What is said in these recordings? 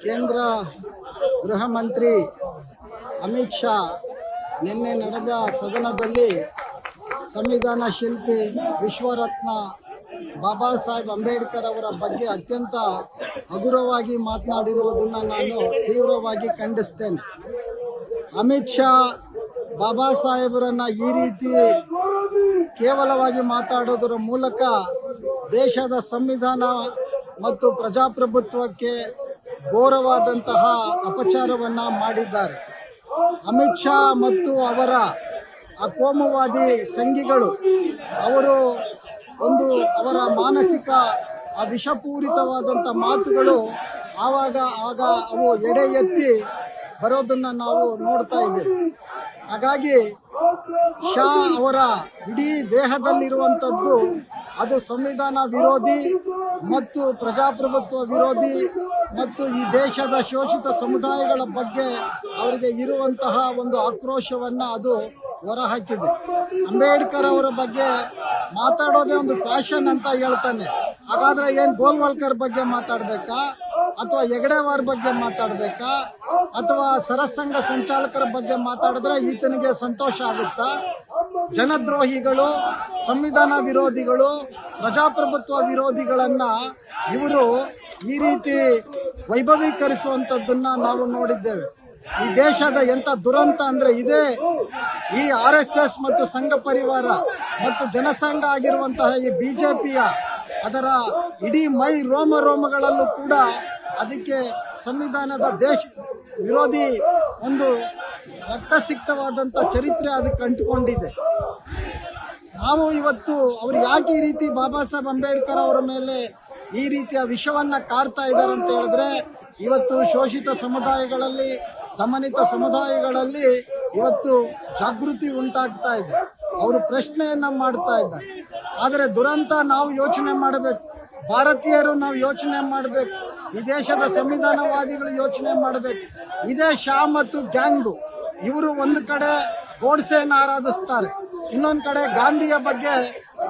ಕೇಂದ್ರ ಗೃಹ ಮಂತ್ರಿ ಅಮಿತ್ ಶಾ ನಿನ್ನೆ ನಡೆದ ಸದನದಲ್ಲಿ ಸಂವಿಧಾನ ಶಿಲ್ಪಿ ವಿಶ್ವರತ್ನ ಬಾಬಾ ಸಾಹೇಬ್ ಅಂಬೇಡ್ಕರ್ ಅವರ ಬಗ್ಗೆ ಅತ್ಯಂತ ಹಗುರವಾಗಿ ಮಾತನಾಡಿರುವುದನ್ನು ನಾನು ತೀವ್ರವಾಗಿ ಖಂಡಿಸ್ತೇನೆ. ಅಮಿತ್ ಶಾ ಬಾಬಾ ಸಾಹೇಬರನ್ನು ಈ ರೀತಿ ಕೇವಲವಾಗಿ ಮಾತಾಡೋದರ ಮೂಲಕ ದೇಶದ ಸಂವಿಧಾನ ಮತ್ತು ಪ್ರಜಾಪ್ರಭುತ್ವಕ್ಕೆ ಘೋರವಾದಂತಹ ಅಪಚಾರವನ್ನು ಮಾಡಿದ್ದಾರೆ. ಅಮಿತ್ ಶಾ ಮತ್ತು ಅವರ ಕೋಮುವಾದಿ ಸಂಘಿಗಳು ಅವರ ಮಾನಸಿಕ ವಿಷಪೂರಿತವಾದಂಥ ಮಾತುಗಳು ಆಗ ಅವು ಎಡೆ ಎತ್ತಿ ಬರೋದನ್ನು ನಾವು ನೋಡ್ತಾ ಇದ್ದೇವೆ. ಹಾಗಾಗಿ ಶಾ ಅವರ ಇಡೀ ದೇಹದಲ್ಲಿರುವಂಥದ್ದು ಅದು ಸಂವಿಧಾನ ವಿರೋಧಿ ಮತ್ತು ಪ್ರಜಾಪ್ರಭುತ್ವ ವಿರೋಧಿ ಮತ್ತು ಈ ದೇಶದ ಶೋಷಿತ ಸಮುದಾಯಗಳ ಬಗ್ಗೆ ಅವರಿಗೆ ಇರುವಂತಹ ಒಂದು ಆಕ್ರೋಶವನ್ನು ಅದು ಹೊರಹಾಕಿದೆ. ಅಂಬೇಡ್ಕರ್ ಅವರ ಬಗ್ಗೆ ಮಾತಾಡೋದೇ ಒಂದು ಫ್ಯಾಷನ್ ಅಂತ ಹೇಳ್ತಾನೆ. ಹಾಗಾದರೆ ಏನು ಗೋಲ್ವಲ್ಕರ್ ಬಗ್ಗೆ ಮಾತಾಡಬೇಕಾ, ಅಥವಾ ಹೆಗಡೆವಾರ್ ಬಗ್ಗೆ ಮಾತಾಡಬೇಕಾ, ಅಥವಾ ಸರಸಂಘ ಸಂಚಾಲಕರ ಬಗ್ಗೆ ಮಾತಾಡಿದ್ರೆ ಈತನಿಗೆ ಸಂತೋಷ ಆಗುತ್ತಾ? ಜನದ್ರೋಹಿಗಳು, ಸಂವಿಧಾನ ವಿರೋಧಿಗಳು, ಪ್ರಜಾಪ್ರಭುತ್ವ ವಿರೋಧಿಗಳನ್ನು ಇವರು ಈ ರೀತಿ ವೈಭವೀಕರಿಸುವಂಥದ್ದನ್ನು ನಾವು ನೋಡಿದ್ದೇವೆ. ಈ ದೇಶದ ಎಂಥ ದುರಂತ ಅಂದರೆ ಈ RSS ಮತ್ತು ಸಂಘ ಪರಿವಾರ ಮತ್ತು ಜನಸಂಘ ಆಗಿರುವಂತಹ ಈ BJPಯ ಅದರ ಇಡೀ ಮೈ ರೋಮಗಳಲ್ಲೂ ಕೂಡ ಅದಕ್ಕೆ ಸಂವಿಧಾನದ ದೇಶ ವಿರೋಧಿ ಒಂದು ರಕ್ತಸಿಕ್ತವಾದಂಥ ಚರಿತ್ರೆ ಅದಕ್ಕೆ ಅಂಟುಕೊಂಡಿದೆ. ನಾವು ಇವತ್ತು ಅವರು ಯಾಕೆ ಈ ರೀತಿ ಬಾಬಾ ಸಾಹೇಬ್ ಅಂಬೇಡ್ಕರ್ ಅವರ ಮೇಲೆ ಈ ರೀತಿಯ ವಿಷವನ್ನು ಕಾರ್ತಾ ಇದ್ದಾರೆ ಅಂತ ಹೇಳಿದ್ರೆ, ಇವತ್ತು ಶೋಷಿತ ಸಮುದಾಯಗಳಲ್ಲಿ, ದಮನಿತ ಸಮುದಾಯಗಳಲ್ಲಿ ಇವತ್ತು ಜಾಗೃತಿ ಉಂಟಾಗ್ತಾ ಇದೆ. ಅವರು ಪ್ರಶ್ನೆಯನ್ನು ಮಾಡ್ತಾ ಇದ್ದಾರೆ. ಆದರೆ ದುರಂತ ನಾವು ಯೋಚನೆ ಮಾಡಬೇಕು, ಭಾರತೀಯರು ನಾವು ಯೋಚನೆ ಮಾಡಬೇಕು, ಈ ದೇಶದ ಸಂವಿಧಾನವಾದಿಗಳು ಯೋಚನೆ ಮಾಡಬೇಕು. ಇದೇ ಶಾ ಮತ್ತು ಗ್ಯಾಂಗು ಇವರು ಒಂದು ಕಡೆ ಗೋಡ್ಸೆಯನ್ನು ಆರಾಧಿಸ್ತಾರೆ, ಇನ್ನೊಂದು ಕಡೆ ಗಾಂಧಿಯ ಬಗ್ಗೆ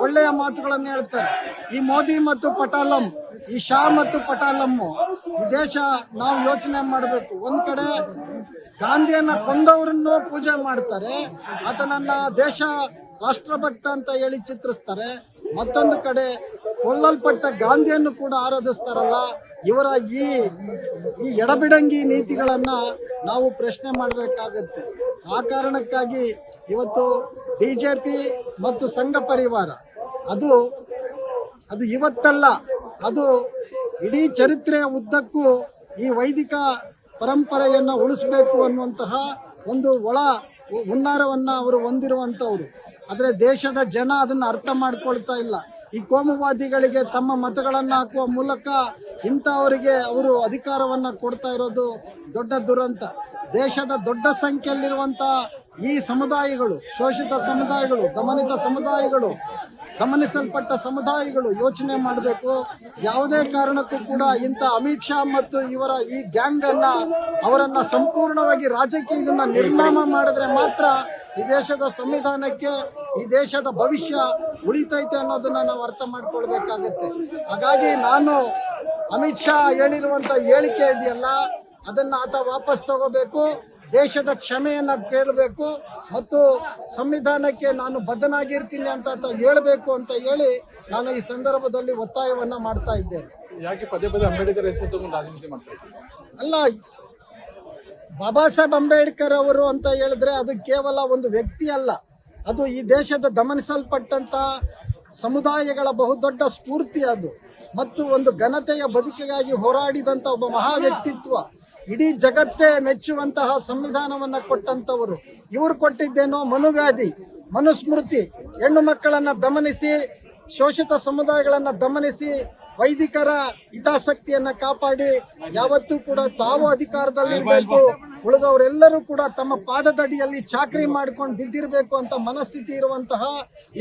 ಒಳ್ಳೆಯ ಮಾತುಗಳನ್ನು ಹೇಳ್ತಾರೆ. ಈ ಮೋದಿ ಮತ್ತು ಪಟಾಲಂ, ಈ ಶಾ ಮತ್ತು ಪಟಾಲಮ್ಮು ಈ ದೇಶ ನಾವು ಯೋಚನೆ ಮಾಡಬೇಕು. ಒಂದು ಕಡೆ ಗಾಂಧಿಯನ್ನ ಕೊಂದವರನ್ನು ಪೂಜೆ ಮಾಡ್ತಾರೆ, ಆತನನ್ನ ದೇಶ ರಾಷ್ಟ್ರಭಕ್ತ ಅಂತ ಹೇಳಿ ಚಿತ್ರಿಸ್ತಾರೆ. ಮತ್ತೊಂದು ಕಡೆ ಕೊಲ್ಲಲ್ಪಟ್ಟ ಗಾಂಧಿಯನ್ನು ಕೂಡ ಆರಾಧಿಸ್ತಾರಲ್ಲ. ಇವರ ಈ ಎಡಬಿಡಂಗಿ ನೀತಿಗಳನ್ನು ನಾವು ಪ್ರಶ್ನೆ ಮಾಡಬೇಕಾಗತ್ತೆ. ಆ ಕಾರಣಕ್ಕಾಗಿ ಇವತ್ತು BJP ಮತ್ತು ಸಂಘ ಪರಿವಾರ ಅದು ಇವತ್ತಲ್ಲ, ಅದು ಇಡೀ ಚರಿತ್ರೆಯ ಉದ್ದಕ್ಕೂ ಈ ವೈದಿಕ ಪರಂಪರೆಯನ್ನು ಉಳಿಸಬೇಕು ಅನ್ನುವಂತಹ ಒಂದು ಹುನ್ನಾರವನ್ನು ಅವರು ಹೊಂದಿರುವಂಥವ್ರು. ಆದರೆ ದೇಶದ ಜನ ಅದನ್ನು ಅರ್ಥ ಮಾಡ್ಕೊಳ್ತಾ ಇಲ್ಲ. ಈ ಕೋಮುವಾದಿಗಳಿಗೆ ತಮ್ಮ ಮತಗಳನ್ನು ಹಾಕುವ ಮೂಲಕ ಇಂಥವರಿಗೆ ಅವರು ಅಧಿಕಾರವನ್ನು ಕೊಡ್ತಾ ಇರೋದು ದೊಡ್ಡ ದುರಂತ. ದೇಶದ ದೊಡ್ಡ ಸಂಖ್ಯೆಯಲ್ಲಿರುವಂಥ ಈ ಸಮುದಾಯಗಳು, ಶೋಷಿತ ಸಮುದಾಯಗಳು, ದಮನಿತ ಸಮುದಾಯಗಳು, ಗಮನಿಸಲ್ಪಟ್ಟ ಸಮುದಾಯಗಳು ಯೋಚನೆ ಮಾಡಬೇಕು. ಯಾವುದೇ ಕಾರಣಕ್ಕೂ ಕೂಡ ಇಂಥ ಅಮಿತ್ ಶಾ ಮತ್ತು ಇವರ ಈ ಗ್ಯಾಂಗನ್ನು ಅವರನ್ನು ಸಂಪೂರ್ಣವಾಗಿ ರಾಜಕೀಯದಿಂದ ನಿರ್ನಾಮ ಮಾಡಿದ್ರೆ ಮಾತ್ರ ಈ ದೇಶದ ಸಂವಿಧಾನಕ್ಕೆ, ಈ ದೇಶದ ಭವಿಷ್ಯ ಉಳಿತೈತೆ ಅನ್ನೋದನ್ನ ನಾವು ಅರ್ಥ ಮಾಡ್ಕೊಳ್ಬೇಕಾಗತ್ತೆ. ಹಾಗಾಗಿ ನಾನು ಅಮಿತ್ ಶಾ ಹೇಳಿರುವಂಥ ಹೇಳಿಕೆ ಇದೆಯಲ್ಲ, ಅದನ್ನು ಆತ ವಾಪಸ್ ತಗೋಬೇಕು, ದೇಶದ ಕ್ಷಮೆಯನ್ನು ಕೇಳಬೇಕು ಮತ್ತು ಸಂವಿಧಾನಕ್ಕೆ ನಾನು ಬದ್ಧನಾಗಿರ್ತೀನಿ ಅಂತ ಹೇಳಬೇಕು ಅಂತ ಹೇಳಿ ನಾನು ಈ ಸಂದರ್ಭದಲ್ಲಿ ಒತ್ತಾಯವನ್ನು ಮಾಡ್ತಾ ಇದ್ದೇನೆ. ಯಾಕೆ ಪದೇ ಪದೇ ಅಂಬೇಡ್ಕರ್ ಹೆಸರು ತಗೊಂಡು ರಾಜನೀತಿ ಮಾಡ್ತಾ ಇದ್ದಾರೆ? ಅಲ್ಲ, ಬಾಬಾ ಸಾಹೇಬ್ ಅಂಬೇಡ್ಕರ್ ಅವರು ಅಂತ ಹೇಳಿದ್ರೆ ಅದು ಕೇವಲ ಒಂದು ವ್ಯಕ್ತಿ ಅಲ್ಲ, ಅದು ಈ ದೇಶದ ದಮನಿಸಲ್ಪಟ್ಟಂತ ಸಮುದಾಯಗಳ ಬಹುದೊಡ್ಡ ಸ್ಫೂರ್ತಿ ಅದು, ಮತ್ತು ಒಂದು ಘನತೆಯ ಬದುಕಿಗಾಗಿ ಹೋರಾಡಿದಂಥ ಒಬ್ಬ ಮಹಾ ವ್ಯಕ್ತಿತ್ವ. ಇಡೀ ಜಗತ್ತೇ ಮೆಚ್ಚುವಂತಹ ಸಂವಿಧಾನವನ್ನು ಕೊಟ್ಟಂಥವರು. ಇವರು ಕೊಟ್ಟಿದ್ದೇನೋ ಮನುವ್ಯಾಧಿ, ಮನುಸ್ಮೃತಿ, ಹೆಣ್ಣು ಮಕ್ಕಳನ್ನು ದಮನಿಸಿ, ಶೋಷಿತ ಸಮುದಾಯಗಳನ್ನು ದಮನಿಸಿ, ವೈದಿಕರ ಹಿತಾಸಕ್ತಿಯನ್ನು ಕಾಪಾಡಿ ಯಾವತ್ತೂ ಕೂಡ ತಾವು ಅಧಿಕಾರದಲ್ಲಿರಬೇಕು, ಉಳಿದವರೆಲ್ಲರೂ ಕೂಡ ತಮ್ಮ ಪಾದದಡಿಯಲ್ಲಿ ಚಾಕರಿ ಮಾಡ್ಕೊಂಡು ಬಿದ್ದಿರಬೇಕು ಅಂತ ಮನಸ್ಥಿತಿ ಇರುವಂತಹ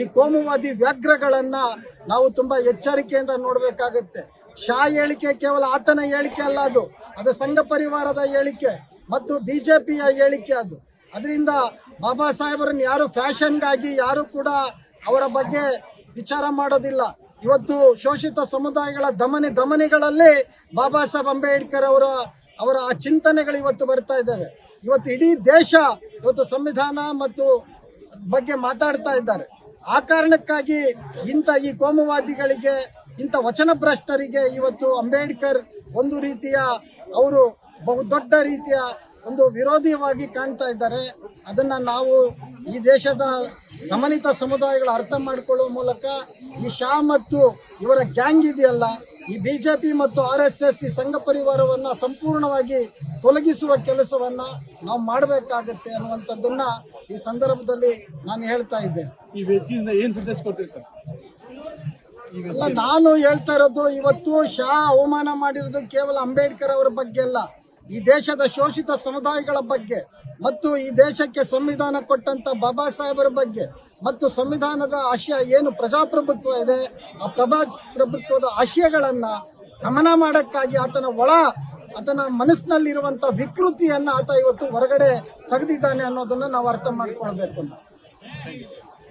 ಈ ಕೋಮುವಾದಿ ವ್ಯಾಘ್ರಗಳನ್ನು ನಾವು ತುಂಬಾ ಎಚ್ಚರಿಕೆಯಿಂದ ನೋಡಬೇಕಾಗುತ್ತೆ. ಶಾ ಹೇಳಿಕೆ ಕೇವಲ ಆತನ ಹೇಳಿಕೆ ಅಲ್ಲ, ಅದು ಸಂಘ ಪರಿವಾರದ ಹೇಳಿಕೆ ಮತ್ತು BJPಯ ಹೇಳಿಕೆ. ಅದರಿಂದ ಬಾಬಾ ಸಾಹೇಬರನ್ನು ಯಾರು ಫ್ಯಾಷನ್ಗಾಗಿ ಯಾರು ಕೂಡ ಅವರ ಬಗ್ಗೆ ವಿಚಾರ ಮಾಡೋದಿಲ್ಲ. ಇವತ್ತು ಶೋಷಿತ ಸಮುದಾಯಗಳ ದಮನಿಗಳಲ್ಲಿ ಬಾಬಾ ಸಾಹೇಬ್ ಅಂಬೇಡ್ಕರ್ ಅವರ ಅವರ ಆ ಚಿಂತನೆಗಳು ಇವತ್ತು ಬರ್ತಾ ಇದ್ದಾವೆ. ಇವತ್ತು ಇಡೀ ದೇಶ ಇವತ್ತು ಸಂವಿಧಾನ ಮತ್ತು ಬಗ್ಗೆ ಮಾತಾಡ್ತಾ ಇದ್ದಾರೆ. ಆ ಕಾರಣಕ್ಕಾಗಿ ಇಂಥ ಈ ಕೋಮುವಾದಿಗಳಿಗೆ, ಇಂಥ ವಚನಭ್ರಷ್ಟರಿಗೆ ಇವತ್ತು ಅಂಬೇಡ್ಕರ್ ಒಂದು ರೀತಿಯ ಅವರು ಬಹುದೊಡ್ಡ ರೀತಿಯ ಒಂದು ವಿರೋಧಿಯಾಗಿ ಕಾಣ್ತಾ ಇದ್ದಾರೆ. ಅದನ್ನ ನಾವು ಈ ದೇಶದ ಗಮನಿತ ಸಮುದಾಯಗಳು ಅರ್ಥ ಮಾಡಿಕೊಳ್ಳುವ ಮೂಲಕ ಈ ಶಾ ಮತ್ತು ಇವರ ಗ್ಯಾಂಗ್ ಇದೆಯಲ್ಲ, ಈ ಬಿಜೆಪಿ ಮತ್ತು RSS ಈ ಸಂಘ ಪರಿವಾರವನ್ನ ಸಂಪೂರ್ಣವಾಗಿ ತೊಲಗಿಸುವ ಕೆಲಸವನ್ನ ನಾವು ಮಾಡಬೇಕಾಗತ್ತೆ ಅನ್ನುವಂಥದ್ದನ್ನ ಈ ಸಂದರ್ಭದಲ್ಲಿ ನಾನು ಹೇಳ್ತಾ ಇದ್ದೇನೆ. ಈ ವೇದಿಕೆಯಿಂದ ಏನ್ ಸಂದೇಶ ಕೊಡ್ತೀವಿ ಸರ್? ಅಲ್ಲ, ನಾನು ಹೇಳ್ತಾ ಇರೋದು ಇವತ್ತು ಶಾ ಅವಮಾನ ಮಾಡಿರೋದು ಕೇವಲ ಅಂಬೇಡ್ಕರ್ ಅವರ ಬಗ್ಗೆ ಅಲ್ಲ, ಈ ದೇಶದ ಶೋಷಿತ ಸಮುದಾಯಗಳ ಬಗ್ಗೆ ಮತ್ತು ಈ ದೇಶಕ್ಕೆ ಸಂವಿಧಾನ ಕೊಟ್ಟಂತ ಬಾಬಾ ಸಾಹೇಬರ ಬಗ್ಗೆ ಮತ್ತು ಸಂವಿಧಾನದ ಆಶಯ ಏನು ಪ್ರಜಾಪ್ರಭುತ್ವ ಇದೆ, ಆ ಪ್ರಜಾಪ್ರಭುತ್ವದ ಆಶಯಗಳನ್ನ ಗಮನ ಮಾಡಕ್ಕಾಗಿ ಆತನ ಮನಸ್ಸಿನಲ್ಲಿರುವಂತ ವಿಕೃತಿಯನ್ನ ಆತ ಇವತ್ತು ಹೊರಗಡೆ ತೆಗೆದಿದ್ದಾನೆ ಅನ್ನೋದನ್ನ ನಾವು ಅರ್ಥ ಮಾಡ್ಕೊಳ್ಬೇಕು.